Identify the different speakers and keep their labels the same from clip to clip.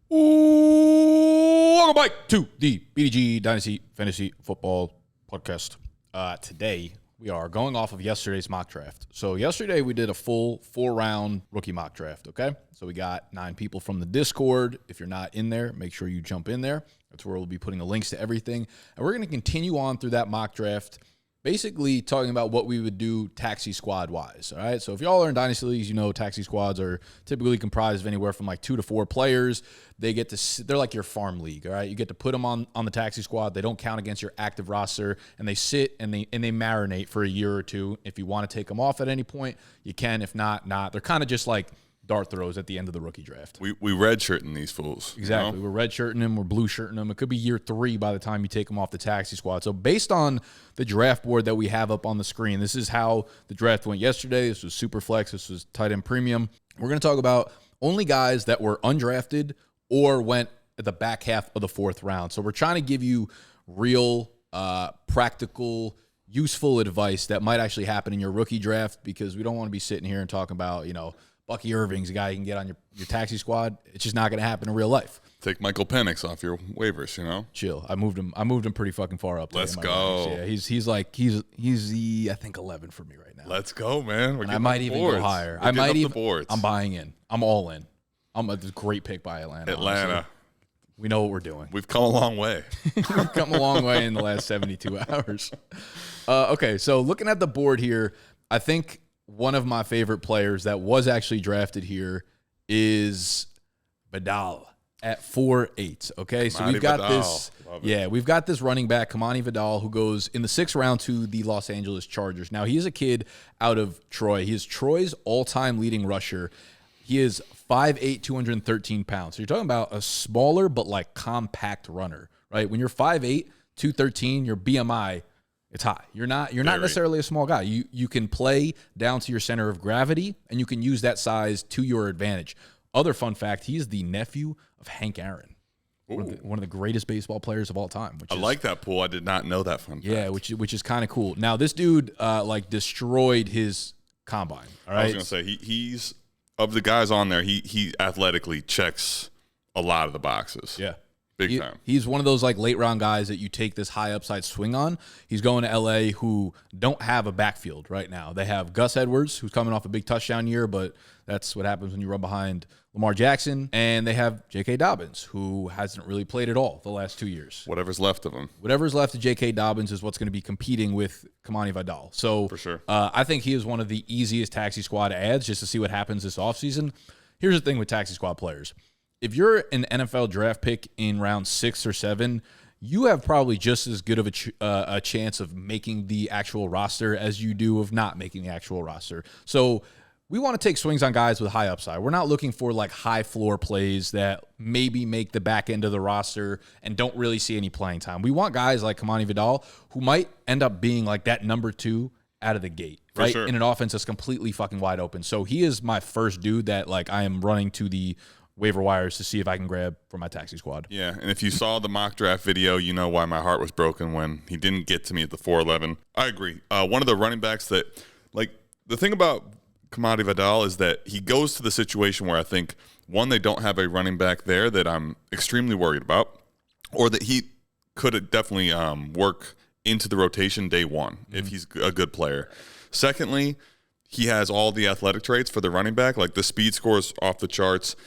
Speaker 1: Welcome back to the BDGE Dynasty Fantasy Football Podcast. Today, we are going off of yesterday's mock draft. So yesterday, we did a full 4-round rookie mock draft, okay? So we got 9 people from the Discord. If you're not in there, make sure you jump in there. That's where we'll be putting the links to everything. And we're going to continue on through that mock draft, basically talking about what we would do taxi squad-wise, all right? So if y'all are in Dynasty Leagues, you know taxi squads are typically comprised of anywhere from like 2 to 4 players. They're like your farm league, all right? You get to put them on the taxi squad. They don't count against your active roster, and they sit and they marinate for a year or two. If you want to take them off at any point, you can. If not, not. They're kind of just like dart throws at the end of the rookie draft.
Speaker 2: We redshirting these fools.
Speaker 1: Exactly.
Speaker 2: You know?
Speaker 1: We're redshirting them. We're blue-shirting them. It could be year 3 by the time you take them off the taxi squad. So based on the draft board that we have up on the screen, this is how the draft went yesterday. This was super flex. This was tight end premium. We're going to talk about only guys that were undrafted or went at the back half of the 4th round. So we're trying to give you real, practical, useful advice that might actually happen in your rookie draft, because we don't want to be sitting here and talking about, Bucky Irving's a guy you can get on your taxi squad. It's just not going to happen in real life.
Speaker 2: Take Michael Penix off your waivers,
Speaker 1: Chill. I moved him pretty fucking far up.
Speaker 2: Let's go.
Speaker 1: Yeah, he's the I think 11 for me right now.
Speaker 2: Let's go, man.
Speaker 1: I might even go higher. I might even.
Speaker 2: Boards.
Speaker 1: I'm buying in. I'm all in. I'm a great pick by Atlanta.
Speaker 2: Honestly.
Speaker 1: We know what we're doing.
Speaker 2: We've come a long way.
Speaker 1: We've come a long way in the last 72 hours. Okay, so looking at the board here, I think one of my favorite players that was actually drafted here is Vidal at 4.8. Okay, so we've got this. Yeah, we've got this running back, Kimani Vidal, who goes in the 6th round to the Los Angeles Chargers. Now, he is a kid out of Troy. He is Troy's all-time leading rusher. He is 5'8", 213 pounds. So you're talking about a smaller but like compact runner, right? When you're 5'8", 213, your BMI, it's high. You're not necessarily a small guy. You can play down to your center of gravity, and you can use that size to your advantage. Other fun fact, he is the nephew of Hank Aaron, one of the greatest baseball players of all time.
Speaker 2: I like that pool. I did not know that fun fact.
Speaker 1: Yeah, which is kind of cool. Now, this dude destroyed his combine. All right?
Speaker 2: I was going to say, he's of the guys on there, he athletically checks a lot of the boxes.
Speaker 1: Yeah.
Speaker 2: Big time.
Speaker 1: He's one of those like late round guys that you take this high upside swing on. He's going to LA, who don't have a backfield right now. They have Gus Edwards, who's coming off a big touchdown year, but that's what happens when you run behind Lamar Jackson. And they have J.K. Dobbins, who hasn't really played at all the last 2 years.
Speaker 2: Whatever's left of him.
Speaker 1: Whatever's left of J.K. Dobbins is what's going to be competing with Kimani Vidal. So
Speaker 2: for sure.
Speaker 1: I think he is one of the easiest taxi squad ads just to see what happens this offseason. Here's the thing with taxi squad players. If you're an NFL draft pick in round 6 or 7, you have probably just as good of a chance of making the actual roster as you do of not making the actual roster. So we want to take swings on guys with high upside. We're not looking for like high floor plays that maybe make the back end of the roster and don't really see any playing time. We want guys like Kimani Vidal who might end up being like that number 2 out of the gate, right?
Speaker 2: Sure.
Speaker 1: In an offense that's completely fucking wide open. So he is my first dude that like I am running to the waiver wires to see if I can grab for my taxi squad.
Speaker 2: Yeah, and if you saw the mock draft video, you know why my heart was broken when he didn't get to me at the 4.11. I agree. One of the running backs that, like, the thing about Kimani Vidal is that he goes to the situation where I think, one, they don't have a running back there that I'm extremely worried about, or that he could definitely work into the rotation day one if he's a good player. Secondly, he has all the athletic traits for the running back, like the speed scores off the charts.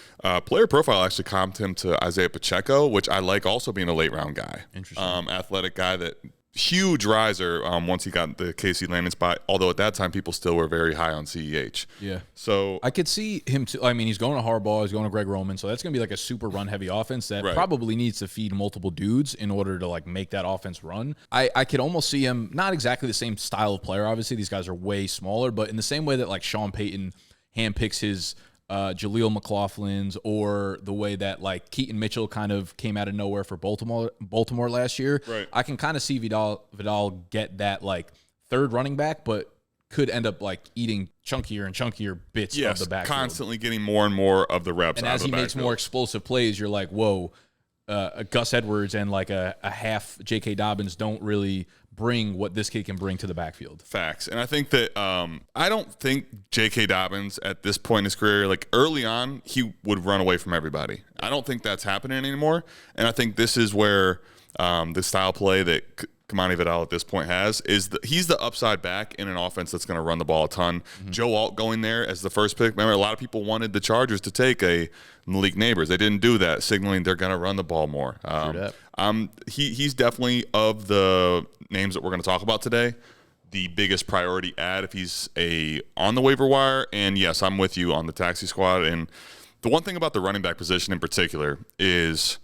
Speaker 2: Player profile actually comped him to Isaiah Pacheco, which I like also being a late round guy.
Speaker 1: Interesting.
Speaker 2: Athletic guy that huge riser once he got the KC landing spot, although at that time people still were very high on CEH.
Speaker 1: Yeah.
Speaker 2: So
Speaker 1: I could see him too. I mean, he's going to Harbaugh, he's going to Greg Roman, so that's going to be like a super run heavy offense that probably needs to feed multiple dudes in order to like make that offense run. I could almost see him, not exactly the same style of player, obviously these guys are way smaller, but in the same way that like Sean Payton handpicks his Jaleel McLaughlin's, or the way that like Keaton Mitchell kind of came out of nowhere for Baltimore last year.
Speaker 2: Right.
Speaker 1: I can kind of see Vidal get that like third running back, but could end up like eating chunkier and chunkier bits of the backfield.
Speaker 2: Constantly getting more and more of the reps.
Speaker 1: And as he makes more explosive plays, you're like, whoa, Gus Edwards and like a half J.K. Dobbins don't really bring what this kid can bring to the backfield.
Speaker 2: Facts. And I think that I don't think J.K. Dobbins at this point in his career, like early on, he would run away from everybody. I don't think that's happening anymore. And I think this is where the style play that Kimani Vidal at this point has is he's the upside back in an offense that's going to run the ball a ton. Joe Alt going there as the first pick. Remember, a lot of people wanted the Chargers to take a Malik Neighbors. They didn't do that, signaling they're going to run the ball more. He's definitely, of the names that we're going to talk about today, the biggest priority add if he's on the waiver wire. And yes, I'm with you on the taxi squad. And the one thing about the running back position in particular is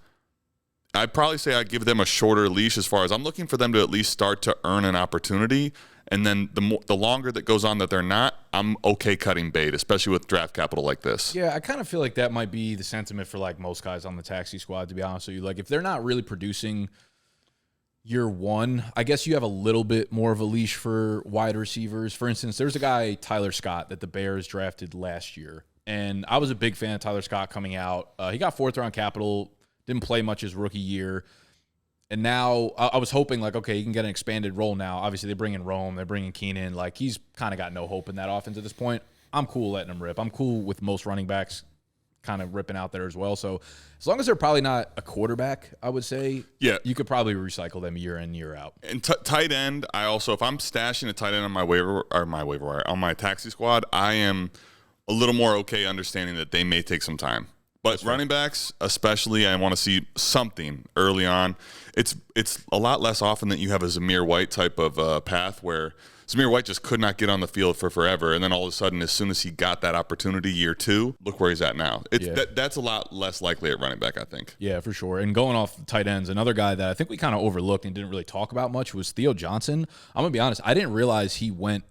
Speaker 2: I'd probably say I'd give them a shorter leash as far as I'm looking for them to at least start to earn an opportunity. And then the longer that goes on that they're not, I'm okay cutting bait, especially with draft capital like this.
Speaker 1: Yeah, I kind of feel like that might be the sentiment for like most guys on the taxi squad, to be honest with you. Like if they're not really producing year one, I guess you have a little bit more of a leash for wide receivers. For instance, there's a guy, Tyler Scott, that the Bears drafted last year. And I was a big fan of Tyler Scott coming out. He got 4th round capital. Didn't play much his rookie year. And now I was hoping, like, okay, he can get an expanded role now. Obviously, they bring in Rome. They're bringing Keenan. Like, he's kind of got no hope in that offense at this point. I'm cool letting him rip. I'm cool with most running backs kind of ripping out there as well. So as long as they're probably not a quarterback, I would say,
Speaker 2: yeah,
Speaker 1: you could probably recycle them year in, year out.
Speaker 2: And tight end, I also, if I'm stashing a tight end on my waiver wire, on my taxi squad, I am a little more okay understanding that they may take some time. But running backs, especially, I want to see something early on. It's a lot less often that you have a Zamir White type of path where Zamir White just could not get on the field for forever, and then all of a sudden, as soon as he got that opportunity, year 2, look where he's at now. That's a lot less likely at running back, I think.
Speaker 1: Yeah, for sure. And going off the tight ends, another guy that I think we kind of overlooked and didn't really talk about much was Theo Johnson. I'm going to be honest, I didn't realize he went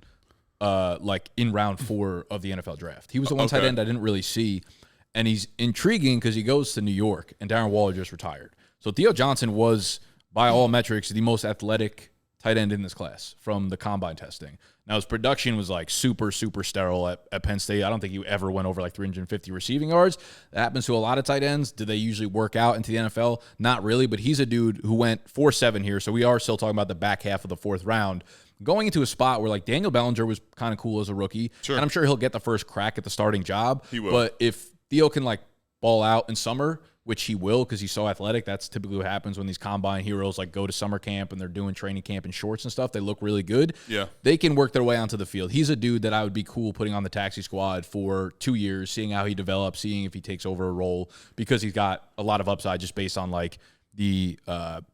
Speaker 1: like in round 4 of the NFL draft. He was the one tight end I didn't really see. And he's intriguing because he goes to New York, and Darren Waller just retired. So Theo Johnson was, by all metrics, the most athletic tight end in this class from the combine testing. Now, his production was like super, super sterile at Penn State. I don't think he ever went over like 350 receiving yards. That happens to a lot of tight ends. Do they usually work out into the NFL? Not really, but he's a dude who went 4.7 here. So we are still talking about the back half of the 4th round. Going into a spot where like Daniel Bellinger was kind of cool as a rookie. Sure. And I'm sure he'll get the first crack at the starting job.
Speaker 2: He will.
Speaker 1: But if Theo can like ball out in summer, which he will because he's so athletic. That's typically what happens when these combine heroes like go to summer camp and they're doing training camp in shorts and stuff. They look really good.
Speaker 2: Yeah.
Speaker 1: They can work their way onto the field. He's a dude that I would be cool putting on the taxi squad for 2 years, seeing how he develops, seeing if he takes over a role because he's got a lot of upside just based on like the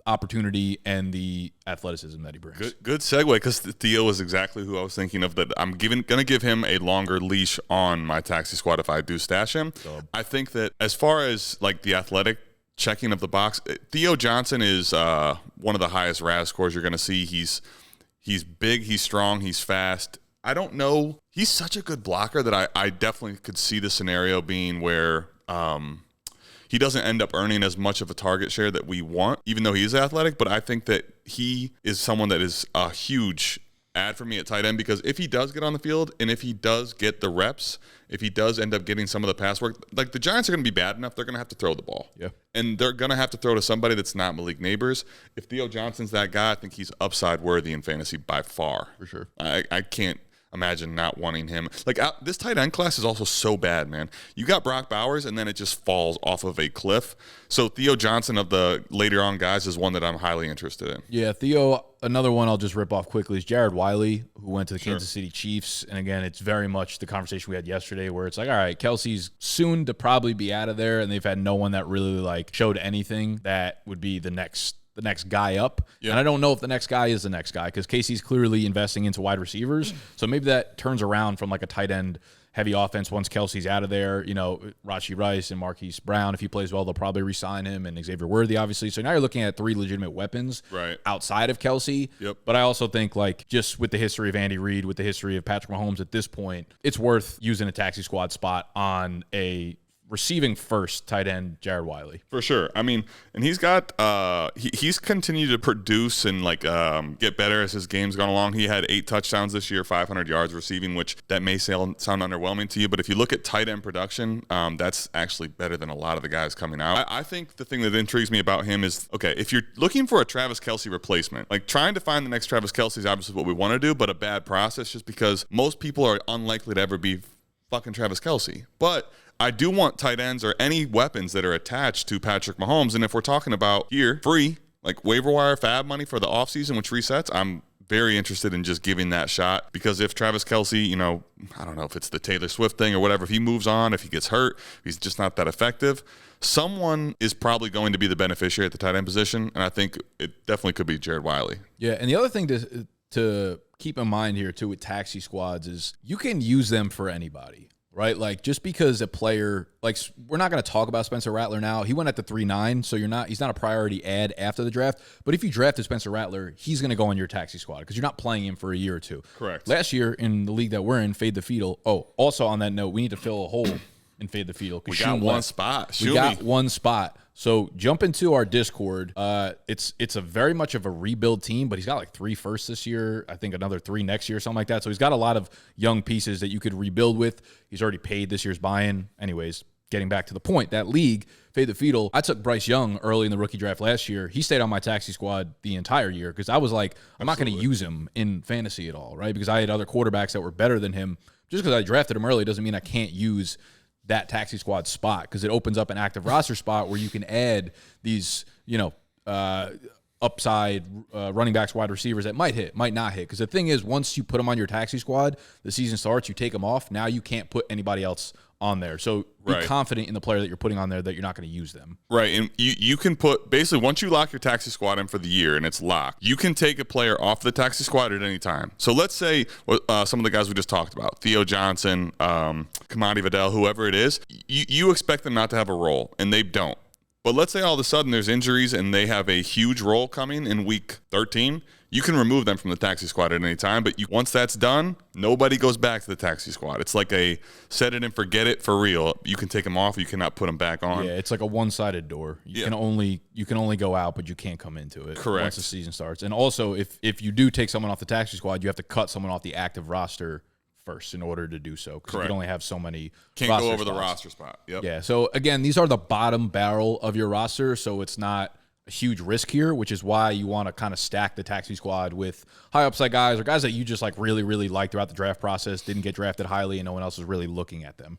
Speaker 1: opportunity and the athleticism that he brings.
Speaker 2: Good segue, because Theo is exactly who I was thinking of. That I'm going to give him a longer leash on my taxi squad if I do stash him. I think that as far as like the athletic checking of the box, Theo Johnson is one of the highest RAS scores you're going to see. He's big, he's strong, he's fast. I don't know. He's such a good blocker that I definitely could see the scenario being where he doesn't end up earning as much of a target share that we want, even though he's athletic. But I think that he is someone that is a huge add for me at tight end, because if he does get on the field and if he does get the reps, if he does end up getting some of the pass work, like the Giants are going to be bad enough, they're going to have to throw the ball.
Speaker 1: Yeah.
Speaker 2: And they're going to have to throw to somebody that's not Malik Neighbors. If Theo Johnson's that guy, I think he's upside worthy in fantasy by far.
Speaker 1: For sure.
Speaker 2: I can't imagine not wanting him. Like this tight end class is also so bad, man. You got Brock Bowers, and then it just falls off of a cliff. So Theo Johnson of the later on guys is one that I'm highly interested in.
Speaker 1: Yeah, Theo. Another one I'll just rip off quickly is Jared Wiley, who went to the Kansas City Chiefs. And again, it's very much the conversation we had yesterday, where it's like, all right, Kelsey's soon to probably be out of there, and they've had no one that really like showed anything that would be the next guy up. Yeah. And I don't know if the next guy is the next guy, because Casey's clearly investing into wide receivers. So maybe that turns around from like a tight end heavy offense once Kelsey's out of there. You know, Rashee Rice and Marquise Brown, if he plays well, they'll probably re-sign him, and Xavier Worthy, obviously. So now you're looking at 3 legitimate weapons outside of Kelsey.
Speaker 2: Yep.
Speaker 1: But I also think, like, just with the history of Andy Reid, with the history of Patrick Mahomes at this point, it's worth using a taxi squad spot on a receiving first tight end Jared Wiley.
Speaker 2: For sure. I mean, and he's got he's continued to produce and get better as his game's gone along. He had 8 touchdowns this year, 500 yards receiving, which that may sound underwhelming to you, but if you look at tight end production, that's actually better than a lot of the guys coming out. I think the thing that intrigues me about him is, okay, if you're looking for a Travis Kelce replacement, like trying to find the next Travis Kelce is obviously what we want to do, but a bad process just because most people are unlikely to ever be fucking Travis Kelce. But I do want tight ends or any weapons that are attached to Patrick Mahomes. And if we're talking about here, free, like waiver wire fab money for the offseason, which resets, I'm very interested in just giving that shot. Because if Travis Kelce, I don't know if it's the Taylor Swift thing or whatever, if he moves on, if he gets hurt, if he's just not that effective, someone is probably going to be the beneficiary at the tight end position. And I think it definitely could be Jared Wiley.
Speaker 1: Yeah, and the other thing to keep in mind here, too, with taxi squads is you can use them for anybody. Right? Like, just because a player, like, we're not going to talk about Spencer Rattler now. He went at the 3.9, so he's not a priority add after the draft. But if you drafted Spencer Rattler, he's going to go on your taxi squad because you're not playing him for a year or two.
Speaker 2: Correct.
Speaker 1: Last year in the league that we're in, Fade the Fetal. Oh, also on that note, we need to fill a hole in Fade the Fetal.
Speaker 2: We got one spot.
Speaker 1: We got one spot. So jump into our Discord. It's a very much of a rebuild team, but he's got like 3 firsts this year. I think another 3 next year, something like that. So he's got a lot of young pieces that you could rebuild with. He's already paid this year's buy-in. Anyways, getting back to the point, that league, Fade the Fetal, I took Bryce Young early in the rookie draft last year. He stayed on my taxi squad the entire year because I was like, I'm not going to use him in fantasy at all, right? Because I had other quarterbacks that were better than him. Just because I drafted him early doesn't mean I can't use that taxi squad spot because it opens up an active roster spot where you can add these, upside running backs, wide receivers that might hit, might not hit. Because the thing is, once you put them on your taxi squad, the season starts, you take them off. Now you can't put anybody else on there. So be confident in the player that you're putting on there that you're not going to use them.
Speaker 2: Right. And you can put, basically, once you lock your taxi squad in for the year and it's locked, you can take a player off the taxi squad at any time. So let's say some of the guys we just talked about, Theo Johnson, Kimani Vidal, whoever it is, you expect them not to have a role, and they don't. But let's say all of a sudden there's injuries and they have a huge role coming in week 13. You can remove them from the taxi squad at any time, but once that's done, nobody goes back to the taxi squad. It's like a set it and forget it for real. You can take them off, you cannot put them back on.
Speaker 1: Yeah, it's like a one-sided door. You can only go out, but you can't come into it.
Speaker 2: Correct.
Speaker 1: Once the season starts. And also, if you do take someone off the taxi squad, you have to cut someone off the active roster first in order to do so because you can only have so many.
Speaker 2: Can't go over the roster spot. Yep.
Speaker 1: Yeah. So again, these are the bottom barrel of your roster, so it's not a huge risk here, which is why you want to kind of stack the taxi squad with high upside guys or guys that you just like really, really like throughout the draft process, didn't get drafted highly, and no one else is really looking at them.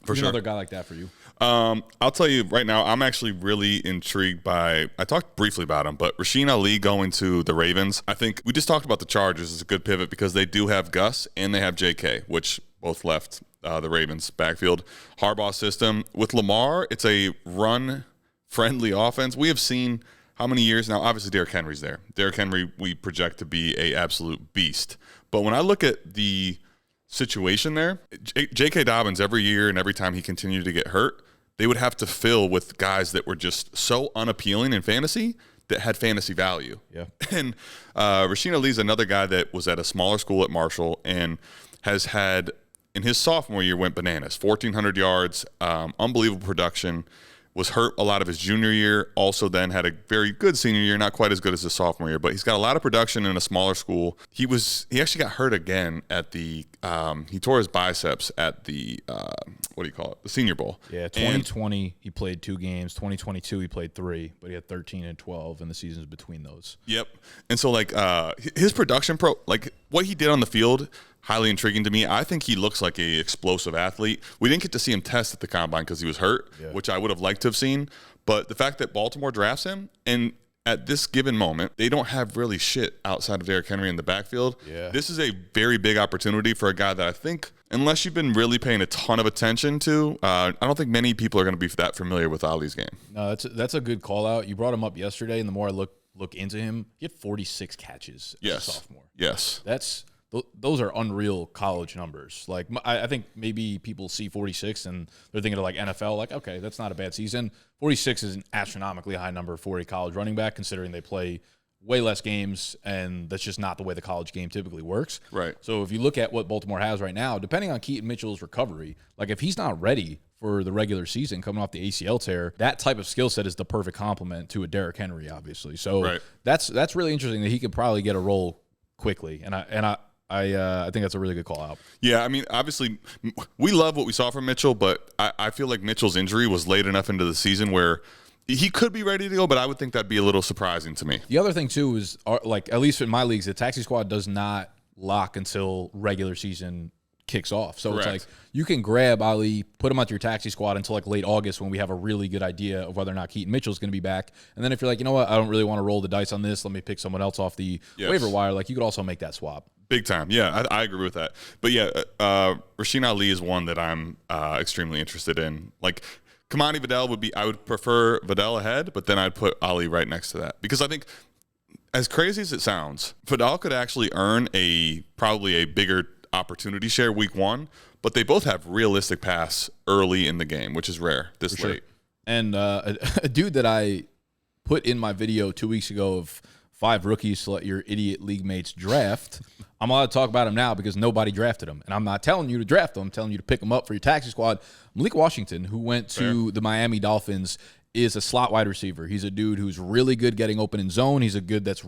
Speaker 2: For sure.
Speaker 1: Another guy like that for you?
Speaker 2: I'll tell you right now, I'm actually really intrigued by, I talked briefly about him, but Rasheen Ali going to the Ravens. I think we just talked about the Chargers as a good pivot because they do have Gus and they have JK, which both left the Ravens backfield. Harbaugh's system. With Lamar, it's a run-friendly offense. We have seen how many years now? Obviously, Derrick Henry's there. Derrick Henry, we project to be a absolute beast. But when I look at the situation there, J.K. Dobbins every year and every time he continued to get hurt, they would have to fill with guys that were just so unappealing in fantasy that had fantasy value.
Speaker 1: Yeah.
Speaker 2: And Rasheen Ali is another guy that was at a smaller school at Marshall and has had, in his sophomore year, went bananas. 1,400 yards, unbelievable production. Was hurt a lot of his junior year, also then had a very good senior year, not quite as good as his sophomore year, but he's got a lot of production in a smaller school. He actually got hurt again at the he tore his biceps at the what do you call it? The Senior Bowl.
Speaker 1: Yeah, 2020 he played 2 games, 2022 he played 3, but he had 13 and 12 in the seasons between those.
Speaker 2: Yep. And so like his production like what he did on the field, highly intriguing to me. I think he looks like a explosive athlete. We didn't get to see him test at the combine because he was hurt, which I would have liked to have seen. But the fact that Baltimore drafts him, and at this given moment, they don't have really shit outside of Derrick Henry in the backfield.
Speaker 1: Yeah.
Speaker 2: This is a very big opportunity for a guy that I think, unless you've been really paying a ton of attention to, I don't think many people are going to be that familiar with Ali's game.
Speaker 1: No, that's a good call out. You brought him up yesterday, and the more I look into him, he had 46 catches as a sophomore.
Speaker 2: Yes.
Speaker 1: Those are unreal college numbers. Like, I think maybe people see 46 and they're thinking of like NFL, like, okay, that's not a bad season. 46 is an astronomically high number for a college running back, considering they play way less games, and that's just not the way the college game typically works.
Speaker 2: Right.
Speaker 1: So if you look at what Baltimore has right now, depending on Keaton Mitchell's recovery, like if he's not ready for the regular season coming off the ACL tear. That type of skill set is the perfect complement to a Derrick Henry, obviously. So that's really interesting that he could probably get a role quickly. And I think that's a really good call out.
Speaker 2: Yeah, I mean, obviously, we love what we saw from Mitchell, but I feel like Mitchell's injury was late enough into the season where he could be ready to go, but I would think that'd be a little surprising to me.
Speaker 1: The other thing, too, is, like, at least in my leagues, the taxi squad does not lock until regular season kicks off. So It's like you can grab Ali, put him onto your taxi squad until like late August when we have a really good idea of whether or not Keaton Mitchell's going to be back. And then if you're like, you know what, I don't really want to roll the dice on this, let me pick someone else off the waiver wire, like you could also make that swap.
Speaker 2: Big time. Yeah, I agree with that. But yeah, Rasheen Ali is one that I'm extremely interested in. Like, Kimani Vidal I would prefer Vidal ahead, but then I'd put Ali right next to that. Because I think, as crazy as it sounds, Vidal could actually earn probably a bigger opportunity share week 1, but they both have realistic pass early in the game, which is rare this late.
Speaker 1: And a dude that I put in my video 2 weeks ago of 5 rookies to let your idiot league mates draft, I'm allowed to talk about him now because nobody drafted him. And I'm not telling you to draft him. I'm telling you to pick him up for your taxi squad. Malik Washington, who went to the Miami Dolphins, is a slot wide receiver. He's a dude who's really good getting open in zone. He's a dude that's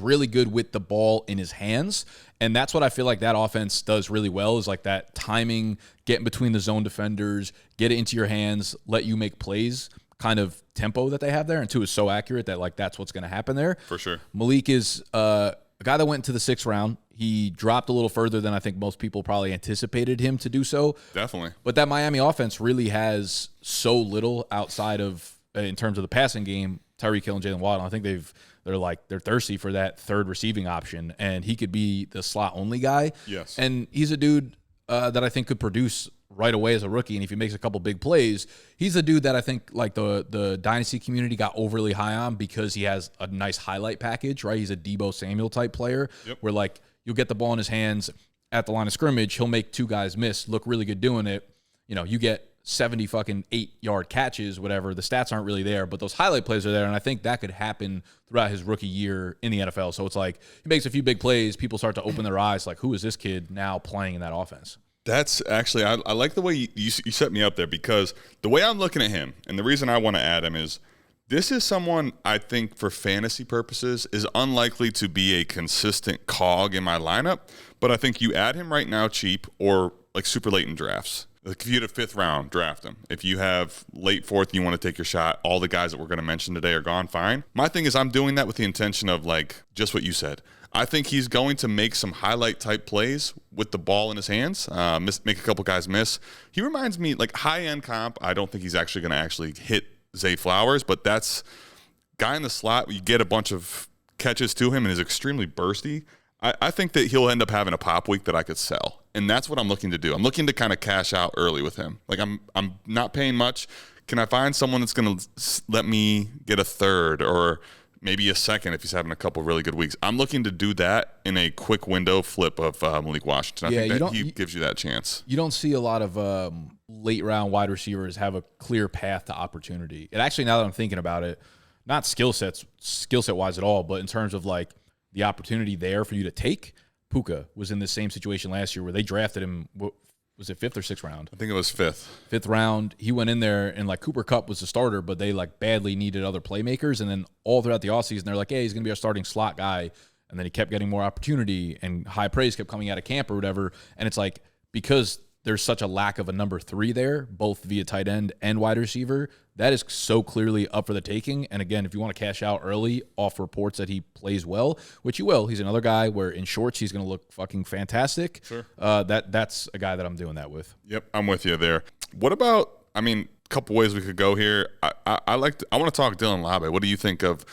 Speaker 1: really good with the ball in his hands. And that's what I feel like that offense does really well, is like that timing, getting between the zone defenders, get it into your hands, let you make plays kind of tempo that they have there. And 2 is so accurate that like that's what's going to happen there.
Speaker 2: For sure.
Speaker 1: Malik is a guy that went into the 6th round. He dropped a little further than I think most people probably anticipated him to do so.
Speaker 2: Definitely.
Speaker 1: But that Miami offense really has so little outside of, in terms of the passing game, Tyreek Hill and Jalen Waddle. I think they're thirsty for that third receiving option, and he could be the slot only guy.
Speaker 2: Yes.
Speaker 1: And he's a dude that I think could produce right away as a rookie, and if he makes a couple big plays, he's a dude that I think like the Dynasty community got overly high on because he has a nice highlight package, right? He's a Deebo Samuel type player where like you'll get the ball in his hands at the line of scrimmage, he'll make 2 guys miss, look really good doing it. You know, you get 70 fucking 8-yard catches, whatever. The stats aren't really there, but those highlight plays are there, and I think that could happen throughout his rookie year in the NFL. So it's like he makes a few big plays, people start to open their eyes, like, who is this kid now playing in that offense?
Speaker 2: That's actually, I like the way you set me up there, because the way I'm looking at him, and the reason I want to add him is, this is someone I think for fantasy purposes is unlikely to be a consistent cog in my lineup, but I think you add him right now cheap or like super late in drafts. Like if you had a 5th round, draft him. If you have late 4th, you want to take your shot, all the guys that we're going to mention today are gone, fine. My thing is I'm doing that with the intention of like just what you said. I think he's going to make some highlight type plays with the ball in his hands, make a couple guys miss. He reminds me like high-end comp. I don't think he's actually going to actually hit Zay Flowers, but that's guy in the slot. You get a bunch of catches to him and is extremely bursty. I think that he'll end up having a pop week that I could sell, and that's what I'm looking to do. I'm looking to kind of cash out early with him. Like I'm not paying much. Can I find someone that's going to let me get a 3rd or maybe a 2nd if he's having a couple really good weeks? I'm looking to do that in a quick window flip of Malik Washington. I think that he gives you that chance. You
Speaker 1: don't see a lot of late round wide receivers have a clear path to opportunity. And actually, now that I'm thinking about it, not skill set wise at all, but in terms of like the opportunity there for you to take, Puka was in the same situation last year where they drafted him. Was it 5th or 6th round?
Speaker 2: I think it was 5th.
Speaker 1: 5th round. He went in there, and like Cooper Kupp was the starter, but they like badly needed other playmakers. And then all throughout the offseason, they're like, hey, he's going to be our starting slot guy. And then he kept getting more opportunity, and high praise kept coming out of camp or whatever. And it's like, because there's such a lack of a number 3 there, both via tight end and wide receiver, that is so clearly up for the taking. And again, if you want to cash out early off reports that he plays well, which he will, he's another guy where in shorts he's going to look fucking fantastic.
Speaker 2: Sure.
Speaker 1: That's a guy that I'm doing that with.
Speaker 2: Yep, I'm with you there. What about, I mean, a couple ways we could go here. I want to talk Dylan Laube. What do you think of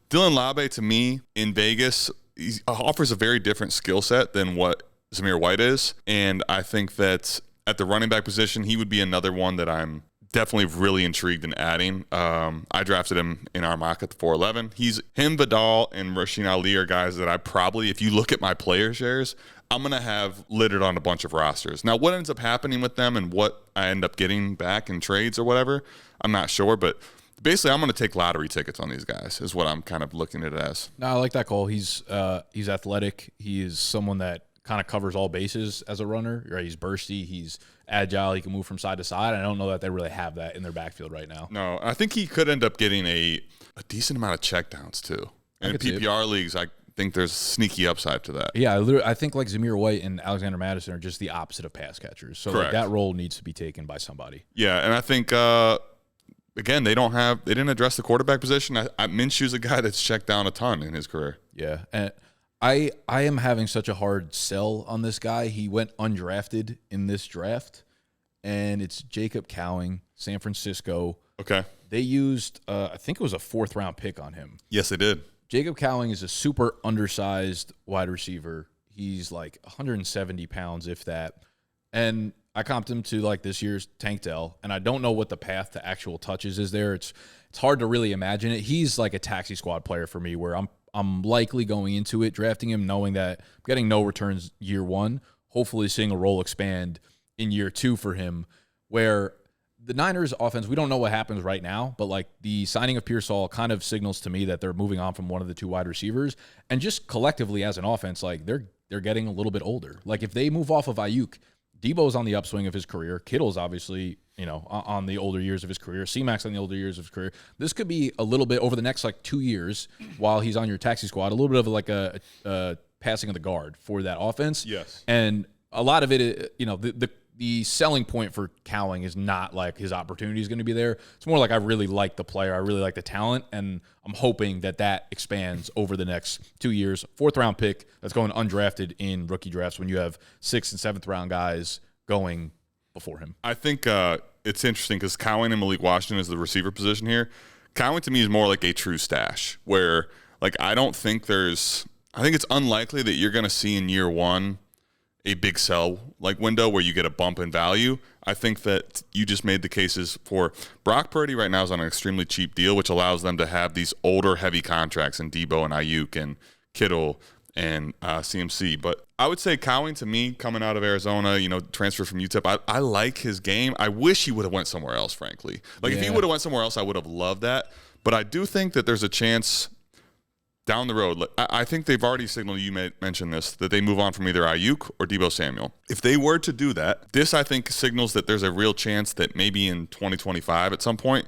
Speaker 2: Dylan Laube? To me, in Vegas, he offers a very different skill set than what Zamir White is, and I think that at the running back position, he would be another one that I'm definitely really intrigued in adding. I drafted him in our mock at the 411. Him, Vidal, and Rasheen Ali are guys that I probably, if you look at my player shares, I'm going to have littered on a bunch of rosters. Now, what ends up happening with them and what I end up getting back in trades or whatever, I'm not sure, but basically I'm going to take lottery tickets on these guys is what I'm kind of looking at it as.
Speaker 1: No, I like that call. He's athletic. He is someone that kind of covers all bases as a runner. Right? He's bursty. He's agile. He can move from side to side. I don't know that they really have that in their backfield right now.
Speaker 2: No, I think he could end up getting a decent amount of checkdowns too. And in PPR leagues, I think there's sneaky upside to that.
Speaker 1: Yeah, I think like Zamir White and Alexander Madison are just the opposite of pass catchers. So like, that role needs to be taken by somebody.
Speaker 2: Yeah, and I think again, they didn't address the quarterback position. Minshew's a guy that's checked down a ton in his career.
Speaker 1: Yeah, and I am having such a hard sell on this guy. He went undrafted in this draft, and it's Jacob Cowing, San Francisco.
Speaker 2: Okay.
Speaker 1: They used, I think it was a 4th-round pick on him.
Speaker 2: Yes, they did.
Speaker 1: Jacob Cowing is a super undersized wide receiver. He's like 170 pounds, if that. And I comped him to like this year's Tank Dell, and I don't know what the path to actual touches is there. It's hard to really imagine it. He's like a taxi squad player for me, where I'm likely going into it, drafting him, knowing that I'm getting no returns year 1, hopefully seeing a role expand in year 2 for him, where the Niners offense, we don't know what happens right now, but like the signing of Pearsall kind of signals to me that they're moving on from one of the 2 wide receivers, and just collectively as an offense, like they're getting a little bit older. Like if they move off of Ayuk, Debo's on the upswing of his career. Kittle's obviously, on the older years of his career. C-Mac's on the older years of his career. This could be a little bit over the next like 2 years while he's on your taxi squad, a little bit of like a passing of the guard for that offense.
Speaker 2: Yes.
Speaker 1: And a lot of it, the selling point for Cowing is not like his opportunity is going to be there. It's more like I really like the player. I really like the talent, and I'm hoping that expands over the next 2 years. 4th-round pick that's going undrafted in rookie drafts when you have 6th and 7th-round guys going before him.
Speaker 2: I think it's interesting because Cowing and Malik Washington is the receiver position here. Cowing to me is more like a true stash where like I think it's unlikely that you're going to see in year 1 a big sell like window where you get a bump in value. I think that you just made the cases for Brock Purdy right now is on an extremely cheap deal, which allows them to have these older heavy contracts in Debo and Ayuk and Kittle and CMC. But I would say Cowing to me coming out of Arizona, transfer from UTEP, I like his game. I wish he would have went somewhere else, frankly. Like if he would have went somewhere else, I would have loved that. But I do think that there's a chance down the road, I think they've already signaled, you mentioned this, that they move on from either Ayuk or Debo Samuel. If they were to do that, this I think signals that there's a real chance that maybe in 2025 at some point,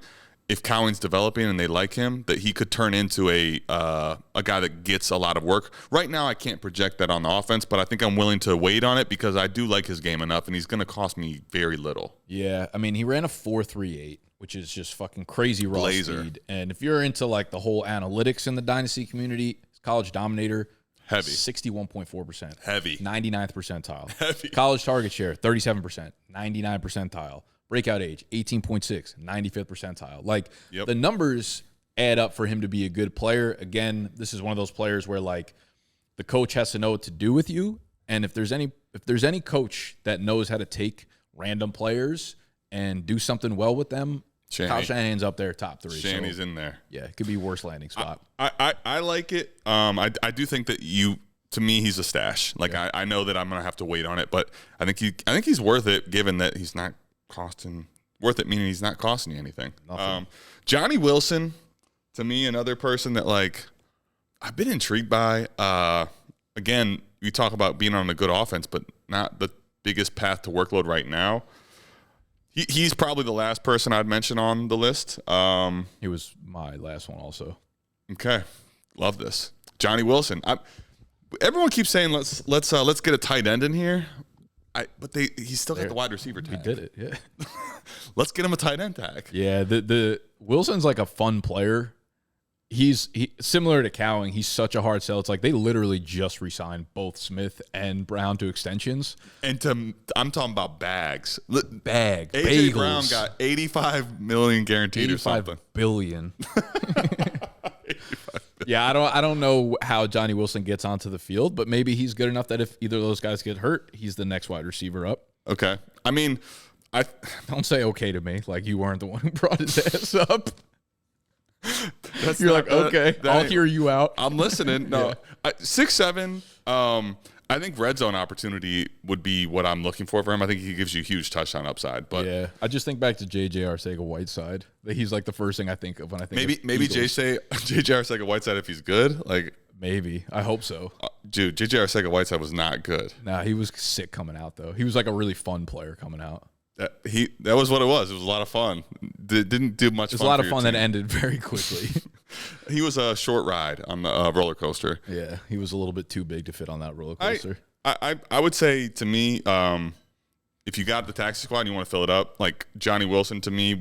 Speaker 2: if Cowing's developing and they like him, that he could turn into a guy that gets a lot of work. Right now, I can't project that on the offense, but I think I'm willing to wait on it because I do like his game enough, and he's going to cost me very little.
Speaker 1: Yeah, I mean, he ran a 4.38. Which is just fucking crazy raw speed. And if you're into like the whole analytics in the Dynasty community, college dominator,
Speaker 2: heavy,
Speaker 1: 61.4%.
Speaker 2: Heavy.
Speaker 1: 99th percentile.
Speaker 2: Heavy.
Speaker 1: College target share, 37%. 99 percentile. Breakout age, 18.6. 95th percentile. Like the numbers add up for him to be a good player. Again, this is one of those players where like the coach has to know what to do with you. And if there's any coach that knows how to take random players and do something well with them, Kyle Shanahan's up there, top 3.
Speaker 2: Shanny's in there.
Speaker 1: Yeah, it could be worst landing spot.
Speaker 2: I like it. I do think that to me, he's a stash. Like I know that I'm gonna have to wait on it, but I think he's worth it, given that he's not costing meaning he's not costing you anything. Johnny Wilson, to me, another person that like I've been intrigued by. Again, we talk about being on a good offense, but not the biggest path to workload right now. He's probably the last person I'd mention on the list.
Speaker 1: He was my last one also.
Speaker 2: Okay. Love this. Johnny Wilson. Everyone keeps saying let's get a tight end in here. But he's still got the wide receiver tag.
Speaker 1: He did it, yeah.
Speaker 2: Let's get him a tight end tag.
Speaker 1: Yeah, the Wilson's like a fun player. He's similar to Cowing. He's such a hard sell. It's like they literally just re-signed both Smith and Brown to extensions.
Speaker 2: And I'm talking about bags.
Speaker 1: AJ
Speaker 2: bagels. Brown got $85 million guaranteed or something.
Speaker 1: $85 billion. Yeah, I don't know how Johnny Wilson gets onto the field, but maybe he's good enough that if either of those guys get hurt, he's the next wide receiver up.
Speaker 2: Okay. I mean,
Speaker 1: don't say okay to me like you weren't the one who brought his ass up. You're like, okay, I'll hear you out.
Speaker 2: I'm listening. No, 6'7". I think red zone opportunity would be what I'm looking for him. I think he gives you huge touchdown upside. But
Speaker 1: yeah, I just think back to J.J. Arcega-Whiteside. He's like the first thing I think of when I think
Speaker 2: maybe J.J. Arcega-Whiteside if he's good. Like
Speaker 1: maybe I hope so.
Speaker 2: dude, JJ Arcega-Whiteside was not good.
Speaker 1: Nah, he was sick coming out though. He was like a really fun player coming out.
Speaker 2: That was what it was. It was a lot of fun. Didn't do much.
Speaker 1: It was a lot of fun that ended very quickly.
Speaker 2: He was a short ride on the roller coaster.
Speaker 1: Yeah, he was a little bit too big to fit on that roller coaster.
Speaker 2: I would say, to me, if you got the taxi squad and you want to fill it up, like Johnny Wilson to me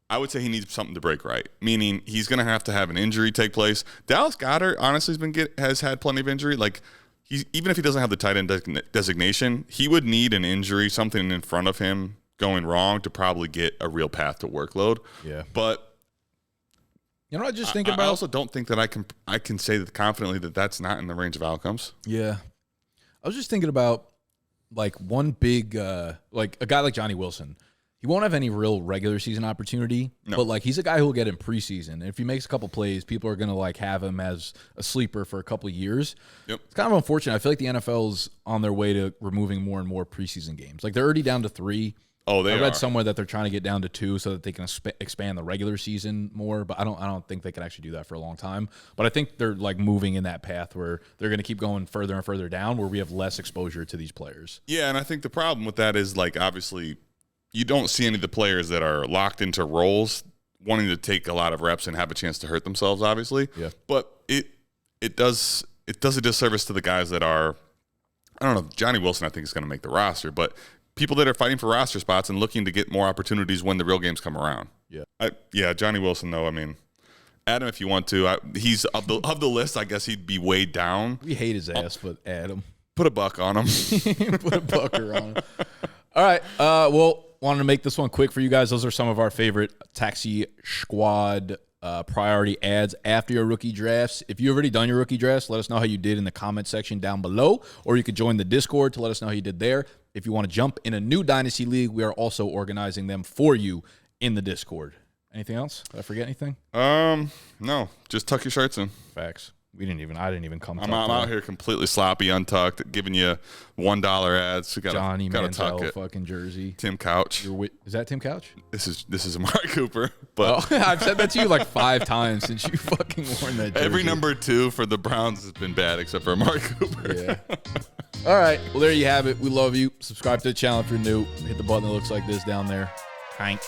Speaker 2: I would say he needs something to break right. Meaning he's going to have an injury take place. Dallas Goedert honestly has had plenty of injury. Like even if he doesn't have the tight end designation, he would need an injury, something in front of him going wrong to probably get a real path to workload.
Speaker 1: Yeah,
Speaker 2: but.
Speaker 1: You know what I just think about?
Speaker 2: I also don't think that I can say that confidently that that's not in the range of outcomes.
Speaker 1: Yeah. I was just thinking about like one big like a guy like Johnny Wilson. He won't have any real regular season opportunity, but like he's a guy who will get in preseason. And if he makes a couple plays, people are going to like have him as a sleeper for a couple of years.
Speaker 2: Yep.
Speaker 1: It's kind of unfortunate. I feel like the NFL's on their way to removing more and more preseason games. Like they're already down to 3.
Speaker 2: Oh, I
Speaker 1: read somewhere that they're trying to get down to 2 so that they can expand the regular season more, but I don't think they can actually do that for a long time. But I think they're like moving in that path where they're going to keep going further and further down, where we have less exposure to these players.
Speaker 2: Yeah, and I think the problem with that is like obviously you don't see any of the players that are locked into roles wanting to take a lot of reps and have a chance to hurt themselves. Obviously,
Speaker 1: yeah.
Speaker 2: But it does a disservice to the guys that are. I don't know. Johnny Wilson, I think, is going to make the roster, but. People that are fighting for roster spots and looking to get more opportunities when the real games come around. Yeah. Johnny Wilson, though, I mean, add him if you want to. He's of the list, I guess he'd be way down.
Speaker 1: We hate his ass, but add him.
Speaker 2: Put a buck on him.
Speaker 1: Put a bucker on him. All right. Well, wanted to make this one quick for you guys. Those are some of our favorite taxi squad priority ads after your rookie drafts. If you've already done your rookie drafts, let us know how you did in the comment section down below, or you could join the Discord to let us know how you did there. If you want to jump in a new Dynasty League, we are also organizing them for you in the Discord. Anything else? Did I forget anything?
Speaker 2: No. Just tuck your shirts in.
Speaker 1: Facts. I didn't even come.
Speaker 2: I'm out here completely sloppy, untucked, giving you $1 ads.
Speaker 1: Johnny
Speaker 2: gotta
Speaker 1: Manziel
Speaker 2: tuck it.
Speaker 1: fucking jersey.
Speaker 2: Tim Couch.
Speaker 1: Is that Tim Couch?
Speaker 2: This is Amari Cooper. But
Speaker 1: I've said that to you like 5 times since you fucking worn that jersey.
Speaker 2: Every number 2 for the Browns has been bad except for Amari Cooper.
Speaker 1: Yeah. All right. Well, there you have it. We love you. Subscribe to the channel if you're new. Hit the button that looks like this down there. Hank.